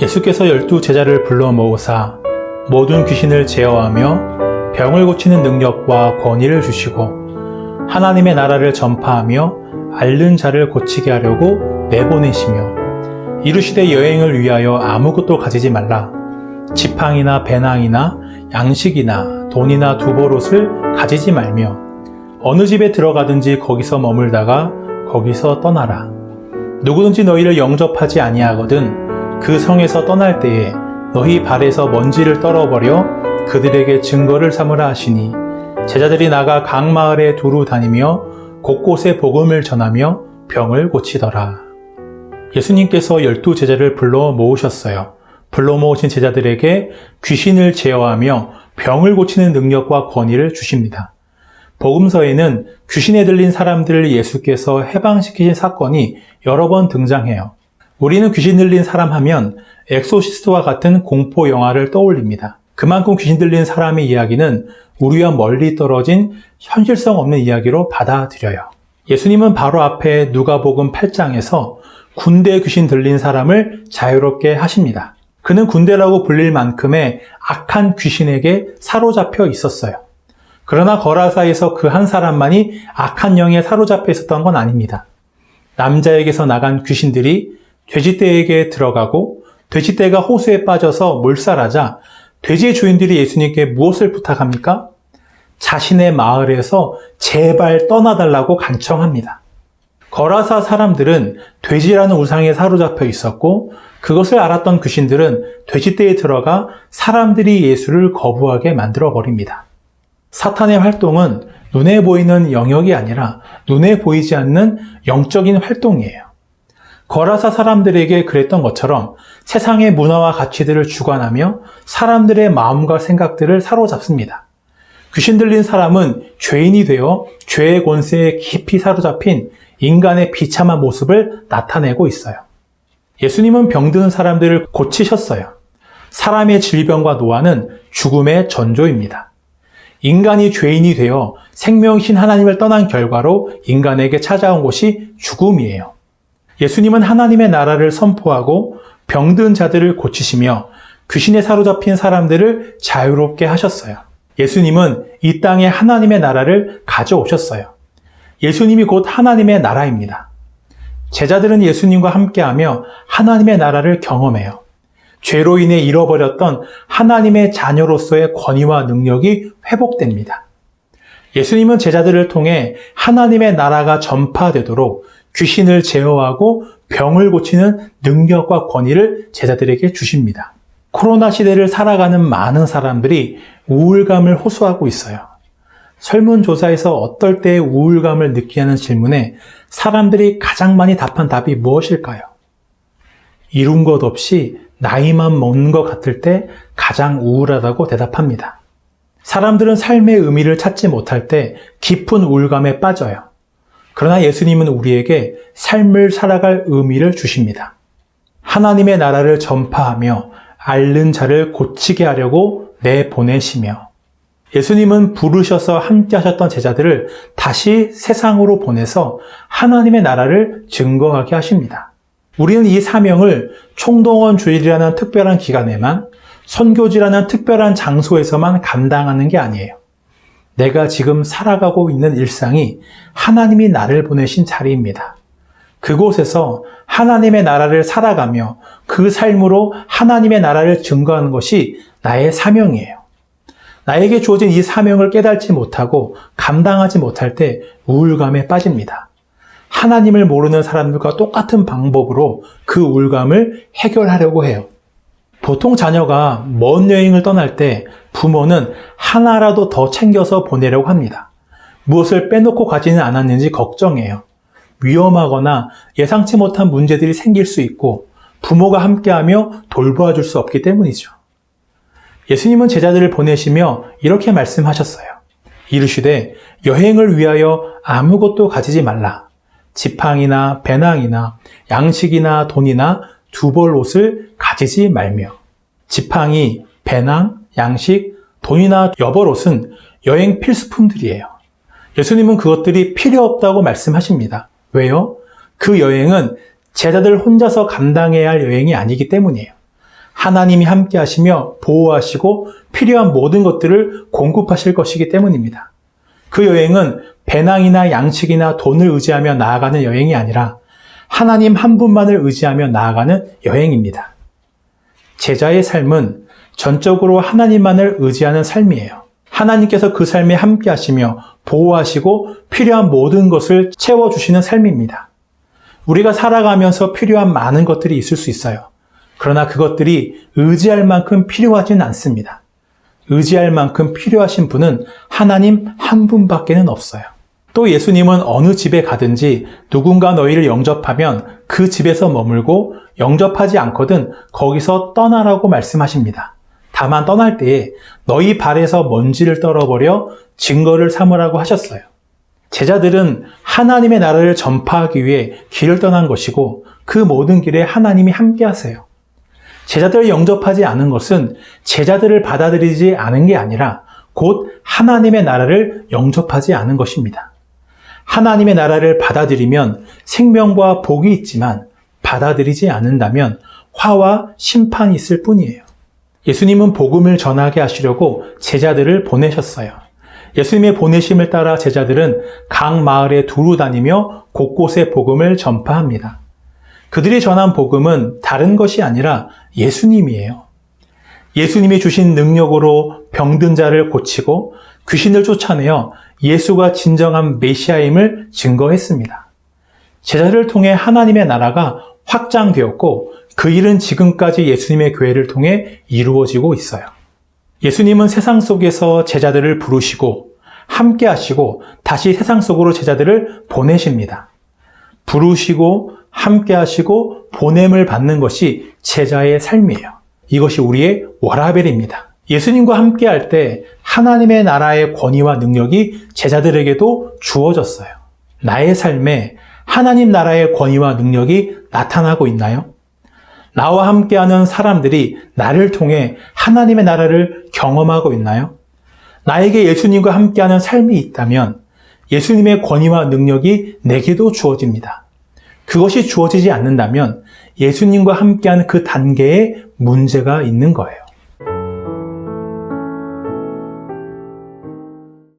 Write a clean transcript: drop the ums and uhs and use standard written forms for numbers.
예수께서 12 제자를 불러 모으사 모든 귀신을 제어하며 병을 고치는 능력과 권위를 주시고 하나님의 나라를 전파하며 앓는 자를 고치게 하려고 내보내시며 이르시되 여행을 위하여 아무것도 가지지 말라. 지팡이나 배낭이나 양식이나 돈이나 두벌옷을 가지지 말며 어느 집에 들어가든지 거기서 머물다가 거기서 떠나라. 누구든지 너희를 영접하지 아니하거든 그 성에서 떠날 때에 너희 발에서 먼지를 떨어버려 그들에게 증거를 삼으라 하시니 제자들이 나가 각 마을에 두루 다니며 곳곳에 복음을 전하며 병을 고치더라. 예수님께서 12 제자를 불러 모으셨어요. 불러 모으신 제자들에게 귀신을 제어하며 병을 고치는 능력과 권위를 주십니다. 복음서에는 귀신에 들린 사람들을 예수께서 해방시키신 사건이 여러 번 등장해요. 우리는 귀신 들린 사람 하면 엑소시스트와 같은 공포 영화를 떠올립니다. 그만큼 귀신 들린 사람의 이야기는 우리와 멀리 떨어진 현실성 없는 이야기로 받아들여요. 예수님은 바로 앞에 누가복음 8장에서 군대 귀신 들린 사람을 자유롭게 하십니다. 그는 군대라고 불릴 만큼의 악한 귀신에게 사로잡혀 있었어요. 그러나 거라사에서 그 한 사람만이 악한 영에 사로잡혀 있었던 건 아닙니다. 남자에게서 나간 귀신들이 돼지떼에게 들어가고 돼지떼가 호수에 빠져서 몰살하자 돼지의 주인들이 예수님께 무엇을 부탁합니까? 자신의 마을에서 제발 떠나달라고 간청합니다. 거라사 사람들은 돼지라는 우상에 사로잡혀 있었고 그것을 알았던 귀신들은 돼지떼에 들어가 사람들이 예수를 거부하게 만들어 버립니다. 사탄의 활동은 눈에 보이는 영역이 아니라 눈에 보이지 않는 영적인 활동이에요. 거라사 사람들에게 그랬던 것처럼 세상의 문화와 가치들을 주관하며 사람들의 마음과 생각들을 사로잡습니다. 귀신 들린 사람은 죄인이 되어 죄의 권세에 깊이 사로잡힌 인간의 비참한 모습을 나타내고 있어요. 예수님은 병드는 사람들을 고치셨어요. 사람의 질병과 노화는 죽음의 전조입니다. 인간이 죄인이 되어 생명이신 하나님을 떠난 결과로 인간에게 찾아온 것이 죽음이에요. 예수님은 하나님의 나라를 선포하고 병든 자들을 고치시며 귀신에 사로잡힌 사람들을 자유롭게 하셨어요. 예수님은 이 땅에 하나님의 나라를 가져오셨어요. 예수님이 곧 하나님의 나라입니다. 제자들은 예수님과 함께하며 하나님의 나라를 경험해요. 죄로 인해 잃어버렸던 하나님의 자녀로서의 권위와 능력이 회복됩니다. 예수님은 제자들을 통해 하나님의 나라가 전파되도록 귀신을 제어하고 병을 고치는 능력과 권위를 제자들에게 주십니다. 코로나 시대를 살아가는 많은 사람들이 우울감을 호소하고 있어요. 설문조사에서 어떨 때 우울감을 느끼냐는 질문에 사람들이 가장 많이 답한 답이 무엇일까요? 이룬 것 없이 나이만 먹는 것 같을 때 가장 우울하다고 대답합니다. 사람들은 삶의 의미를 찾지 못할 때 깊은 우울감에 빠져요. 그러나 예수님은 우리에게 삶을 살아갈 의미를 주십니다. 하나님의 나라를 전파하며 앓는 자를 고치게 하려고 내보내시며 예수님은 부르셔서 함께 하셨던 제자들을 다시 세상으로 보내서 하나님의 나라를 증거하게 하십니다. 우리는 이 사명을 총동원 주일이라는 특별한 기간에만 선교지라는 특별한 장소에서만 감당하는 게 아니에요. 내가 지금 살아가고 있는 일상이 하나님이 나를 보내신 자리입니다. 그곳에서 하나님의 나라를 살아가며 그 삶으로 하나님의 나라를 증거하는 것이 나의 사명이에요. 나에게 주어진 이 사명을 깨닫지 못하고 감당하지 못할 때 우울감에 빠집니다. 하나님을 모르는 사람들과 똑같은 방법으로 그 우울감을 해결하려고 해요. 보통 자녀가 먼 여행을 떠날 때 부모는 하나라도 더 챙겨서 보내려고 합니다. 무엇을 빼놓고 가지는 않았는지 걱정해요. 위험하거나 예상치 못한 문제들이 생길 수 있고 부모가 함께하며 돌보아줄 수 없기 때문이죠. 예수님은 제자들을 보내시며 이렇게 말씀하셨어요. 이르시되 여행을 위하여 아무것도 가지지 말라. 지팡이나 배낭이나 양식이나 돈이나 두벌 옷을 가지지 말며. 지팡이, 배낭, 양식, 돈이나 여벌옷은 여행 필수품들이에요. 예수님은 그것들이 필요 없다고 말씀하십니다. 왜요? 그 여행은 제자들 혼자서 감당해야 할 여행이 아니기 때문이에요. 하나님이 함께 하시며 보호하시고 필요한 모든 것들을 공급하실 것이기 때문입니다. 그 여행은 배낭이나 양식이나 돈을 의지하며 나아가는 여행이 아니라 하나님 한 분만을 의지하며 나아가는 여행입니다. 제자의 삶은 전적으로 하나님만을 의지하는 삶이에요. 하나님께서 그 삶에 함께 하시며 보호하시고 필요한 모든 것을 채워주시는 삶입니다. 우리가 살아가면서 필요한 많은 것들이 있을 수 있어요. 그러나 그것들이 의지할 만큼 필요하지는 않습니다. 의지할 만큼 필요하신 분은 하나님 한 분밖에는 없어요. 또 예수님은 어느 집에 가든지 누군가 너희를 영접하면 그 집에서 머물고 영접하지 않거든 거기서 떠나라고 말씀하십니다. 다만 떠날 때에 너희 발에서 먼지를 떨어버려 증거를 삼으라고 하셨어요. 제자들은 하나님의 나라를 전파하기 위해 길을 떠난 것이고 그 모든 길에 하나님이 함께 하세요. 제자들을 영접하지 않은 것은 제자들을 받아들이지 않은 게 아니라 곧 하나님의 나라를 영접하지 않은 것입니다. 하나님의 나라를 받아들이면 생명과 복이 있지만 받아들이지 않는다면 화와 심판이 있을 뿐이에요. 예수님은 복음을 전하게 하시려고 제자들을 보내셨어요. 예수님의 보내심을 따라 제자들은 각 마을에 두루 다니며 곳곳에 복음을 전파합니다. 그들이 전한 복음은 다른 것이 아니라 예수님이에요. 예수님이 주신 능력으로 병든 자를 고치고 귀신을 쫓아내어 예수가 진정한 메시아임을 증거했습니다. 제자를 통해 하나님의 나라가 확장되었고 그 일은 지금까지 예수님의 교회를 통해 이루어지고 있어요. 예수님은 세상 속에서 제자들을 부르시고 함께 하시고 다시 세상 속으로 제자들을 보내십니다. 부르시고 함께 하시고 보냄을 받는 것이 제자의 삶이에요. 이것이 우리의 워라벨입니다. 예수님과 함께 할 때 하나님의 나라의 권위와 능력이 제자들에게도 주어졌어요. 나의 삶에 하나님 나라의 권위와 능력이 나타나고 있나요? 나와 함께하는 사람들이 나를 통해 하나님의 나라를 경험하고 있나요? 나에게 예수님과 함께하는 삶이 있다면 예수님의 권위와 능력이 내게도 주어집니다. 그것이 주어지지 않는다면 예수님과 함께하는 그 단계에 문제가 있는 거예요.